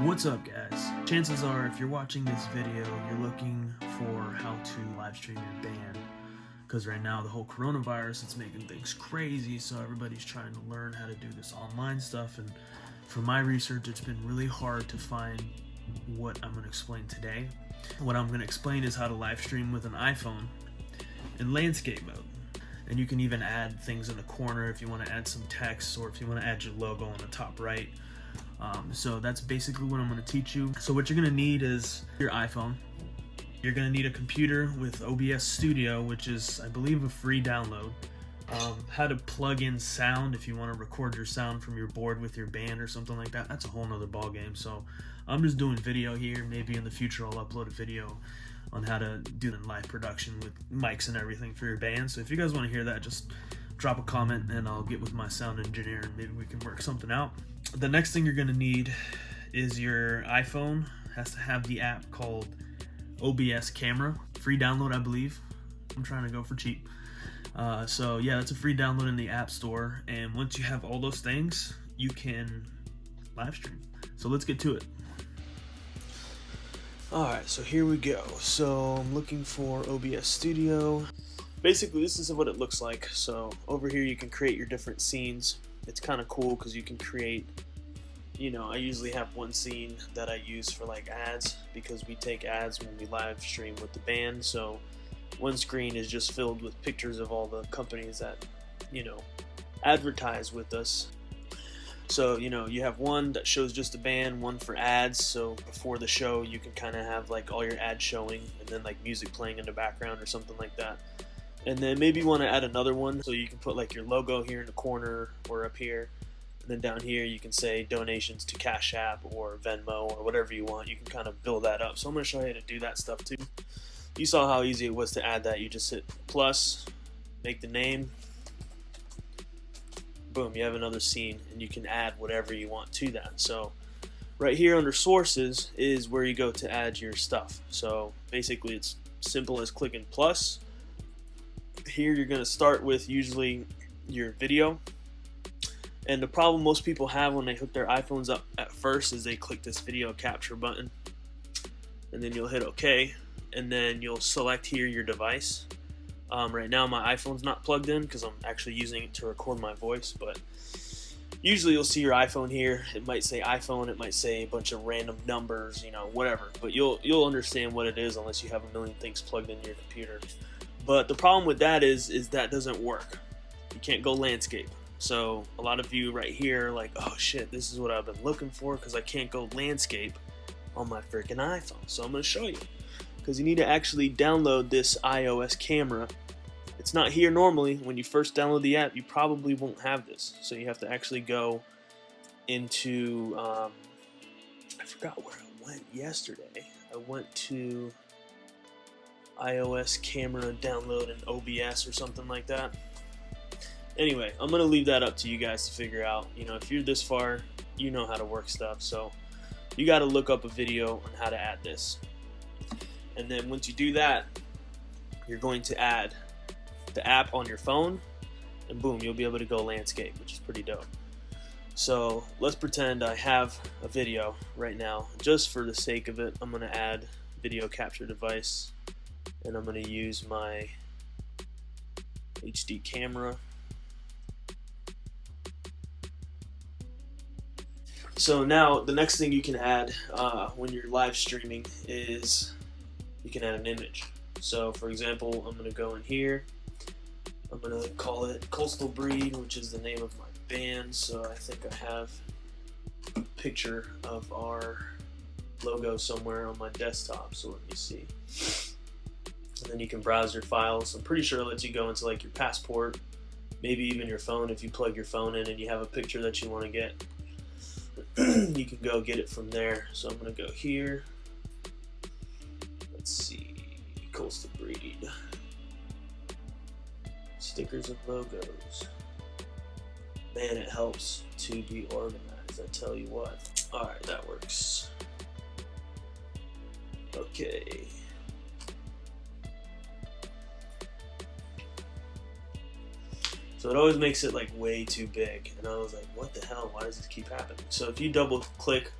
What's up, guys? Chances are if you're watching this video, you're looking for how to live stream your band, because right now the whole coronavirus, it's making things crazy, so everybody's trying to learn how to do this online stuff. And from my research, it's been really hard to find what I'm going to explain today. What I'm going to explain is how to live stream with an iPhone in landscape mode. And you can even add things in the corner if you want to add some text, or if you want to add your logo on the top right. So that's basically what I'm going to teach you. So what you're going to need is your iPhone. You're going to need a computer with OBS Studio, which is, I believe, a free download. How to plug in sound if you want to record your sound from your board with your band or something like that. That's a whole nother ball game. So I'm just doing video here. Maybe in the future I'll upload a video on how to do live production with mics and everything for your band. So if you guys want to hear that, just drop a comment and I'll get with my sound engineer and maybe we can work something out. The next thing you're going to need is your iPhone. It has to have the app called OBS Camera. Free download, I believe. I'm trying to go for cheap. So yeah, that's a free download in the App Store. And once you have all those things, you can live stream. So let's get to it. Alright, so here we go. So I'm looking for OBS Studio. Basically, this is what it looks like. So over here you can create your different scenes. It's kind of cool because you can create, I usually have one scene that I use for like ads, because we take ads when we live stream with the band. So one screen is just filled with pictures of all the companies that, advertise with us. So, you have one that shows just the band, one for ads. So before the show, you can kind of have like all your ads showing and then like music playing in the background or something like that. And then maybe you want to add another one, so you can put like your logo here in the corner or up here. And then down here you can say donations to Cash App or Venmo or whatever you want. You can kind of build that up. So I'm going to show you how to do that stuff too. You saw how easy it was to add that. You just hit plus, make the name. Boom, you have another scene and you can add whatever you want to that. So right here under sources is where you go to add your stuff. So basically it's simple as clicking plus. Here you're going to start with usually your video. And the problem most people have when they hook their iPhones up at first is they click this video capture button. And then you'll hit OK. And then you'll select here your device. Right now my iPhone's not plugged in because I'm actually using it to record my voice, but usually you'll see your iPhone here. It might say iPhone, it might say a bunch of random numbers, whatever. But you'll understand what it is unless you have a million things plugged in your computer. But the problem with that is that doesn't work. You can't go landscape. So a lot of you right here are like, oh shit, this is what I've been looking for, because I can't go landscape on my freaking iPhone. So I'm going to show you. Because you need to actually download this iOS camera. It's not here normally. When you first download the app, you probably won't have this. So you have to actually go into, I forgot where I went yesterday. I went to iOS camera download in OBS or something like that. Anyway, I'm going to leave that up to you guys to figure out. If you're this far, you know how to work stuff. So you got to look up a video on how to add this. And then once you do that, you're going to add the app on your phone, and boom, you'll be able to go landscape, which is pretty dope. So let's pretend I have a video right now. Just for the sake of it, I'm going to add video capture device, and I'm going to use my HD camera. So now the next thing you can add when you're live streaming is you can add an image. So for example, I'm going to go in here. I'm going to call it Coastal Breed, which is the name of my band. So I think I have a picture of our logo somewhere on my desktop. So let me see. And then you can browse your files. I'm pretty sure it lets you go into like your passport, maybe even your phone if you plug your phone in and you have a picture that you want to get. You can go get it from there. So I'm going to go here. Let's see, Coastal Breed. Stickers and logos. Man, it helps to be organized, I tell you what. Alright, that works. Okay. So it always makes it like way too big, and I was like, what the hell, why does this keep happening? So if you double click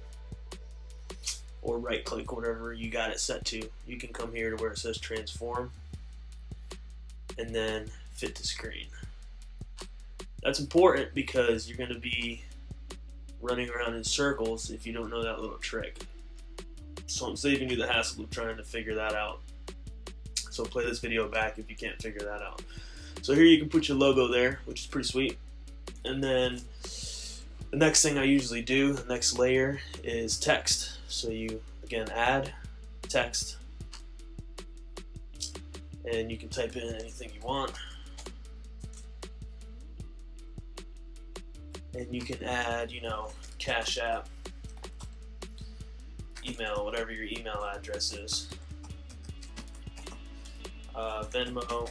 or right click, whatever you got it set to. You can come here to where it says transform and then fit to screen. That's important because you're going to be running around in circles if you don't know that little trick. So I'm saving you the hassle of trying to figure that out. So play this video back if you can't figure that out. So here you can put your logo there, which is pretty sweet. And then the next thing I usually do, the next layer, is text. So you, again, add text. And you can type in anything you want. And you can add, you know, Cash App, email, whatever your email address is, Venmo,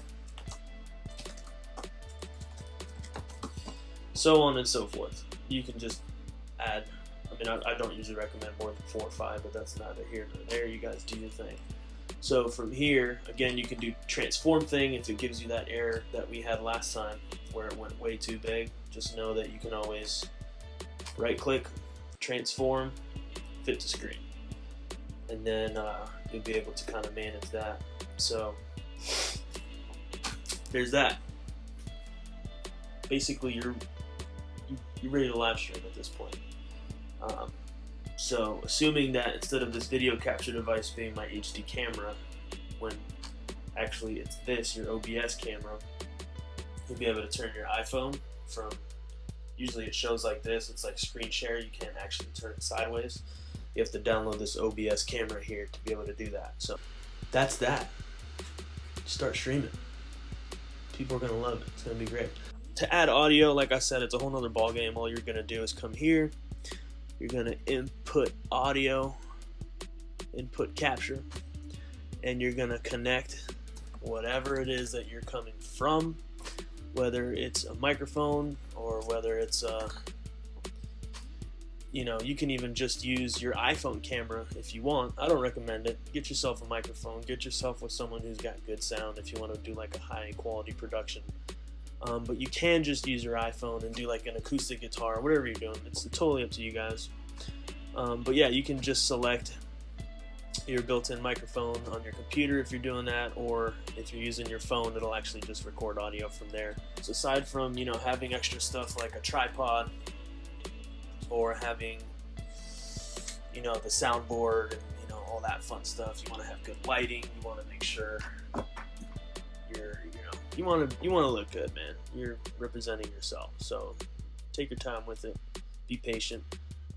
so on and so forth. You can just add, I mean, I don't usually recommend more than 4 or 5, but that's neither here nor there. You guys do your thing. So from here, again, you can do transform thing if it gives you that error that we had last time where it went way too big. Just know that you can always right click, transform, fit to screen. And then you'll be able to kind of manage that. So there's that. Basically, you're ready to live stream at this point. So assuming that instead of this video capture device being my HD camera, when actually it's this, your OBS camera, you'll be able to turn your iPhone from, usually it shows like this, it's like screen share, you can't actually turn it sideways. You have to download this OBS camera here to be able to do that. So that's that. Start streaming. People are gonna love it. It's gonna be great. To add audio, like I said, it's a whole nother ball game. All you're gonna do is come here. You're gonna input audio, input capture, and you're gonna connect whatever it is that you're coming from, whether it's a microphone or whether it's a, you know, you can even just use your iPhone camera if you want. I don't recommend it. Get yourself a microphone. Get yourself with someone who's got good sound if you want to do like a high quality production. But you can just use your iPhone and do like an acoustic guitar, whatever you're doing. It's totally up to you guys. But yeah, you can just select your built-in microphone on your computer if you're doing that, or if you're using your phone, it'll actually just record audio from there. So aside from, you know, having extra stuff like a tripod or having, you know, the soundboard and, you know, all that fun stuff, you want to have good lighting. You want to make sure you're, you know, you want to look good, man. You're representing yourself. So take your time with it. Be patient.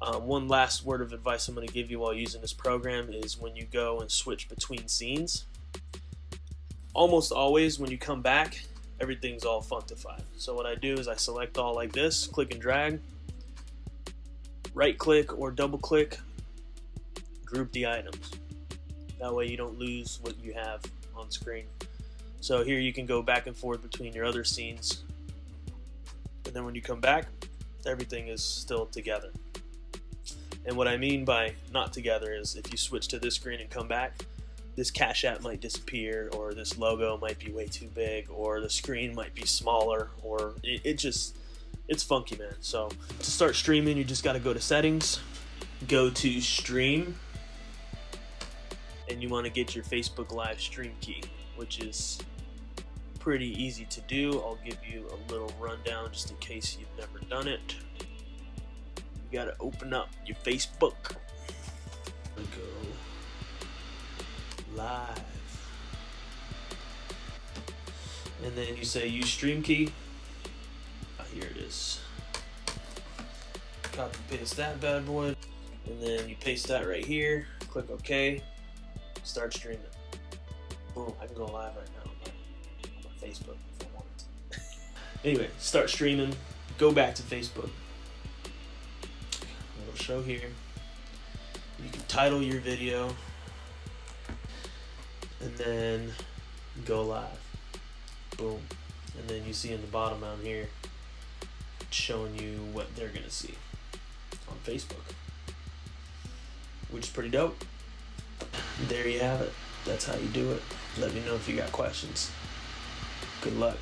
One last word of advice I'm going to give you while using this program is when you go and switch between scenes, almost always when you come back, everything's all funkified. So what I do is I select all like this, click and drag, right click or double click, group the items. That way you don't lose what you have on screen. So here you can go back and forth between your other scenes, and then when you come back, everything is still together. And what I mean by not together is if you switch to this screen and come back, this Cash App might disappear, or this logo might be way too big, or the screen might be smaller, or it's funky, man. So to start streaming, you just got to go to settings, go to stream, and you want to get your Facebook live stream key, which is pretty easy to do. I'll give you a little rundown just in case you've never done it. You gotta open up your Facebook. Go live. And then you say use stream key. Here it is. Copy paste that bad boy. And then you paste that right here. Click OK. Start streaming. Boom, I can go live right now on my Facebook if I wanted to. Anyway, start streaming. Go back to Facebook. It'll show here. You can title your video and then go live. Boom. And then you see in the bottom down here, it's showing you what they're gonna see on Facebook, which is pretty dope. There you have it. That's how you do it. Let me know if you got questions. Good luck.